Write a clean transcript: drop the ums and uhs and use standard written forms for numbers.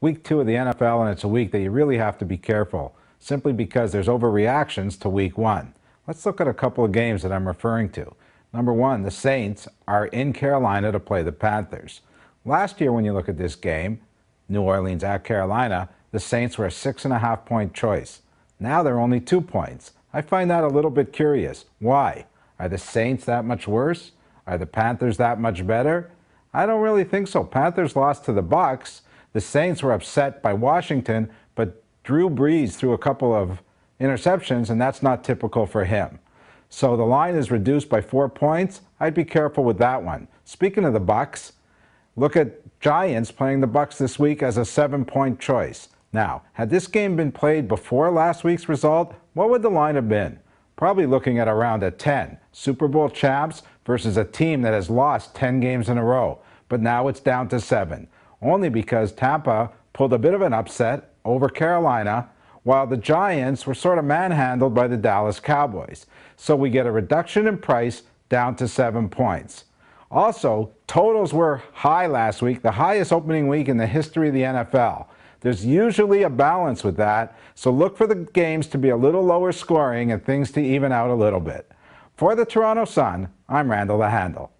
Week 2 of the NFL, and it's a week that you really have to be careful, simply because there's overreactions to Week 1. Let's look at a couple of games that I'm referring to. Number one, the Saints are in Carolina to play the Panthers. Last year, when you look at this game, New Orleans at Carolina, the Saints were a 6.5-point choice. Now they're only 2 points. I find that a little bit curious. Why? Are the Saints that much worse? Are the Panthers that much better? I don't really think so. Panthers lost to the Bucs. The Saints were upset by Washington, but Drew Brees threw a couple of interceptions, and that's not typical for him. So the line is reduced by 4 points. I'd be careful with that one. Speaking of the Bucs, look at Giants playing the Bucs this week as a 7-point choice. Now, had this game been played before last week's result, what would the line have been? Probably looking at around a 10. Super Bowl champs versus a team that has lost 10 games in a row. But now it's down to 7. Only because Tampa pulled a bit of an upset over Carolina, while the Giants were sort of manhandled by the Dallas Cowboys. So we get a reduction in price down to 7 points. Also, totals were high last week, the highest opening week in the history of the NFL. There's usually a balance with that, so look for the games to be a little lower scoring and things to even out a little bit. For the Toronto Sun, I'm Randall the Handle.